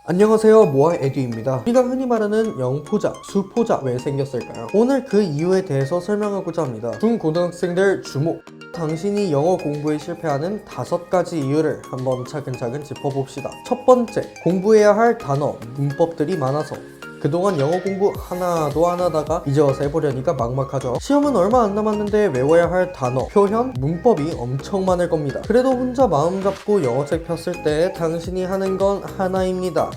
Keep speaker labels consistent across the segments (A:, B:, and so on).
A: 안녕하세요, 모아 에듀입니다. 우리가 흔히 말하는 영포자, 수포자 왜 생겼을까요? 오늘 그 이유에 대해서 설명하고자 합니다. 중고등학생들 주목! 당신이 영어 공부에 실패하는 5가지 이유를 한번 차근차근 짚어봅시다. 첫 번째, 공부해야 할 단어, 문법들이 많아서. 그동안 영어 공부 하나도 안 하다가 이제 와서 해보려니까 막막하죠. 시험은 얼마 안 남았는데 외워야 할 단어, 표현, 문법이 엄청 많을 겁니다. 그래도 혼자 마음 잡고 영어책 폈을 때 당신이 하는 건 하나입니다.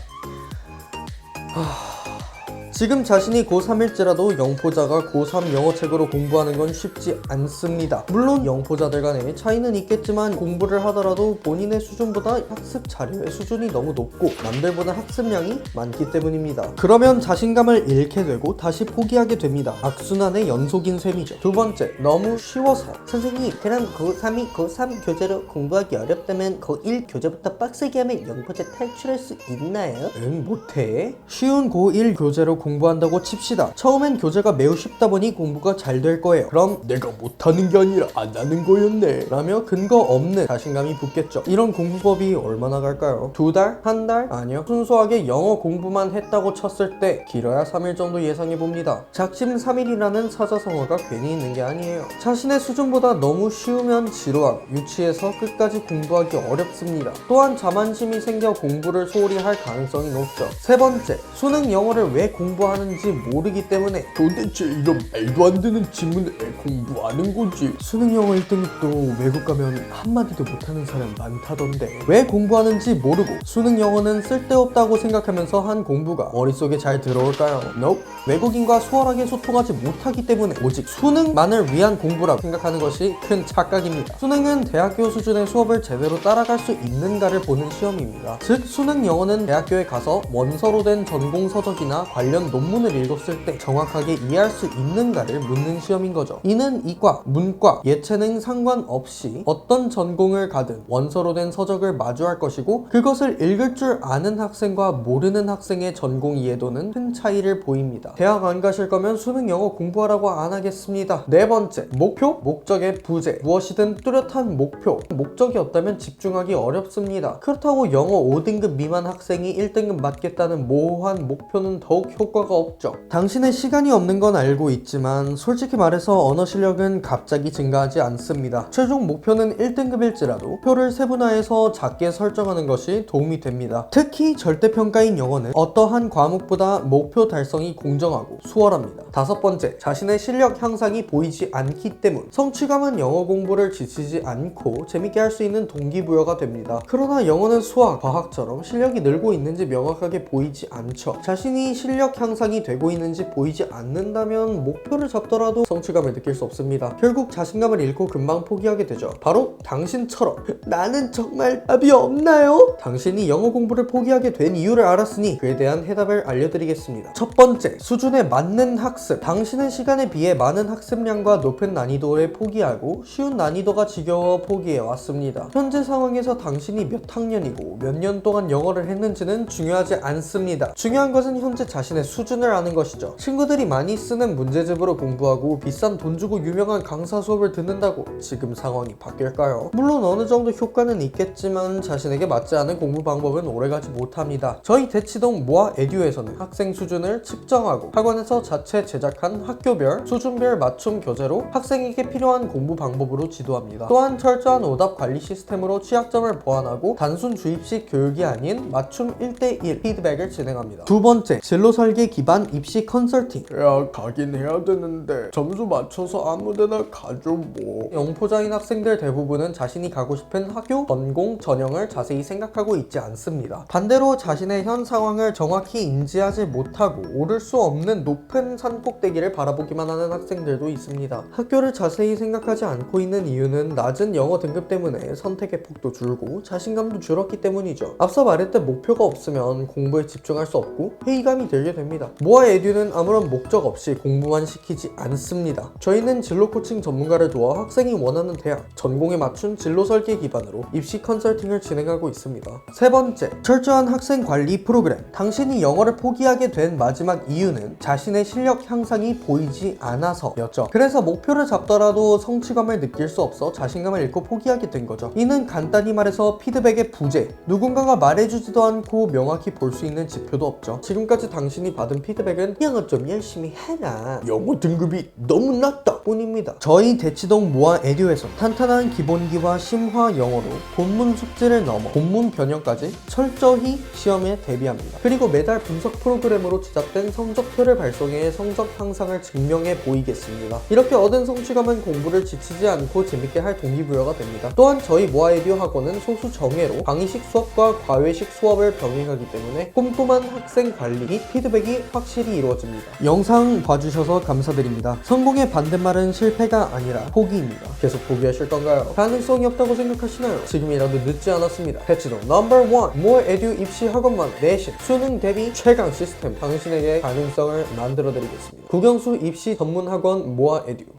A: 지금 자신이 고3일지라도 영포자가 고3 영어책으로 공부하는 건 쉽지 않습니다. 물론 영포자들 간에 차이는 있겠지만 공부를 하더라도 본인의 수준보다 학습 자료의 수준이 너무 높고 남들보다 학습량이 많기 때문입니다. 그러면 자신감을 잃게 되고 다시 포기하게 됩니다. 악순환의 연속인 셈이죠. 두 번째, 너무 쉬워서. 선생님, 그럼 고3이 고3 교재로 공부하기 어렵다면 고1 교재부터 빡세게 하면 영포자 탈출할 수 있나요? 응, 못해. 쉬운 고1 교재로 공부한다고 칩시다. 처음엔 교재가 매우 쉽다 보니 공부가 잘 될 거예요. 그럼 내가 못하는 게 아니라 안 하는 거였네 라며 근거 없는 자신감이 붙겠죠. 이런 공부법이 얼마나 갈까요? 2달? 1달? 아니요. 순수하게 영어 공부만 했다고 쳤을 때 길어야 3일 정도 예상해봅니다. 작심 3일이라는 사자성어가 괜히 있는 게 아니에요. 자신의 수준보다 너무 쉬우면 지루하고 유치해서 끝까지 공부하기 어렵습니다. 또한 자만심이 생겨 공부를 소홀히 할 가능성이 높죠. 세 번째, 수능 영어를 왜 공부하는지 모르기 때문에. 도대체 이런 말도 안 되는 질문을 왜 공부하는 거지? 수능 영어 1등급도 외국 가면 한마디도 못하는 사람 많다던데 왜 공부하는지 모르고 수능 영어는 쓸데없다고 생각하면서 한 공부가 머릿속에 잘 들어올까요? Nope. 외국인과 수월하게 소통하지 못하기 때문에 오직 수능만을 위한 공부라고 생각하는 것이 큰 착각입니다. 수능은 대학교 수준의 수업을 제대로 따라갈 수 있는가를 보는 시험입니다. 즉 수능 영어는 대학교에 가서 원서로 된 전공 서적이나 관련 논문을 읽었을 때 정확하게 이해할 수 있는가를 묻는 시험인 거죠. 이는 이과, 문과, 예체능 상관없이 어떤 전공을 가든 원서로 된 서적을 마주할 것이고 그것을 읽을 줄 아는 학생과 모르는 학생의 전공 이해도는 큰 차이를 보입니다. 대학 안 가실 거면 수능 영어 공부하라고 안 하겠습니다. 네 번째, 목표? 목적의 부재. 무엇이든 뚜렷한 목표, 목적이 없다면 집중하기 어렵습니다. 그렇다고 영어 5등급 미만 학생이 1등급 맞겠다는 모호한 목표는 더욱 효과가 없죠. 당신의 시간이 없는 건 알고 있지만 솔직히 말해서 언어 실력은 갑자기 증가하지 않습니다. 최종 목표는 1등급일지라도 표를 세분화해서 작게 설정하는 것이 도움이 됩니다. 특히 절대평가인 영어는 어떠한 과목보다 목표 달성이 공정하고 수월합니다. 다섯 번째, 자신의 실력 향상이 보이지 않기 때문. 성취감은 영어 공부를 지치지 않고 재밌게 할 수 있는 동기부여가 됩니다. 그러나 영어는 수학, 과학처럼 실력이 늘고 있는지 명확하게 보이지 않죠. 자신이 실력 향상이 되고 있는지 보이지 않는다면 목표를 잡더라도 성취감을 느낄 수 없습니다. 결국 자신감을 잃고 금방 포기하게 되죠. 바로 당신처럼. 나는 정말 답이 없나요? 당신이 영어 공부를 포기하게 된 이유를 알았으니 그에 대한 해답을 알려드리겠습니다. 첫 번째, 수준에 맞는 학습. 당신은 시간에 비해 많은 학습량과 높은 난이도에 포기하고 쉬운 난이도가 지겨워 포기해왔습니다. 현재 상황에서 당신이 몇 학년이고 몇 년 동안 영어를 했는지는 중요하지 않습니다. 중요한 것은 현재 자신의 수준을 아는 것이죠. 친구들이 많이 쓰는 문제집으로 공부하고 비싼 돈 주고 유명한 강사 수업을 듣는다고 지금 상황이 바뀔까요? 물론 어느 정도 효과는 있겠지만 자신에게 맞지 않은 공부 방법은 오래가지 못합니다. 저희 대치동 모아 에듀에서는 학생 수준을 측정하고 학원에서 자체 제작한 학교별, 수준별 맞춤 교재로 학생에게 필요한 공부 방법으로 지도합니다. 또한 철저한 오답 관리 시스템으로 취약점을 보완하고 단순 주입식 교육이 아닌 맞춤 1대1 피드백을 진행합니다. 두 번째, 진로 설계 기반 입시 컨설팅. 야, 가긴 해야 되는데 점수 맞춰서 아무데나 가죠 뭐. 영포자인 학생들 대부분은 자신이 가고 싶은 학교, 전공, 전형을 자세히 생각하고 있지 않습니다. 반대로 자신의 현 상황을 정확히 인지하지 못하고 오를 수 없는 높은 산꼭대기를 바라보기만 하는 학생들도 있습니다. 학교를 자세히 생각하지 않고 있는 이유는 낮은 영어 등급 때문에 선택의 폭도 줄고 자신감도 줄었기 때문이죠. 앞서 말했듯 목표가 없으면 공부에 집중할 수 없고 회의감이 들게 됩니다. 됩니다. 모아 에듀는 아무런 목적 없이 공부만 시키지 않습니다. 저희는 진로 코칭 전문가를 도와 학생이 원하는 대학, 전공에 맞춘 진로 설계 기반으로 입시 컨설팅을 진행하고 있습니다. 세 번째, 철저한 학생 관리 프로그램. 당신이 영어를 포기하게 된 마지막 이유는 자신의 실력 향상이 보이지 않아서였죠. 그래서 목표를 잡더라도 성취감을 느낄 수 없어 자신감을 잃고 포기하게 된 거죠. 이는 간단히 말해서 피드백의 부재, 누군가가 말해주지도 않고 명확히 볼 수 있는 지표도 없죠. 지금까지 당신이 받은 피드백은 영어 좀 열심히 해라, 영어 등급이 너무 낮다 뿐입니다. 저희 대치동 모아 에듀에서 탄탄한 기본기와 심화 영어로 본문 숙지를 넘어 본문 변형까지 철저히 시험에 대비합니다. 그리고 매달 분석 프로그램으로 제작된 성적표를 발송해 성적 향상을 증명해 보이겠습니다. 이렇게 얻은 성취감은 공부를 지치지 않고 재밌게 할 동기부여가 됩니다. 또한 저희 모아 에듀 학원은 소수 정예로 강의식 수업과 과외식 수업을 병행하기 때문에 꼼꼼한 학생 관리 및 피드백이 확실히 이루어집니다. 영상 봐주셔서 감사드립니다. 성공의 반대말은 실패가 아니라 포기입니다. 계속 포기하실 건가요? 가능성이 없다고 생각하시나요? 지금이라도 늦지 않았습니다. 대치동 No.1 모아 에듀 입시 학원만 내신 수능 대비 최강 시스템, 당신에게 가능성을 만들어 드리겠습니다. 국영수 입시 전문 학원 모아 에듀.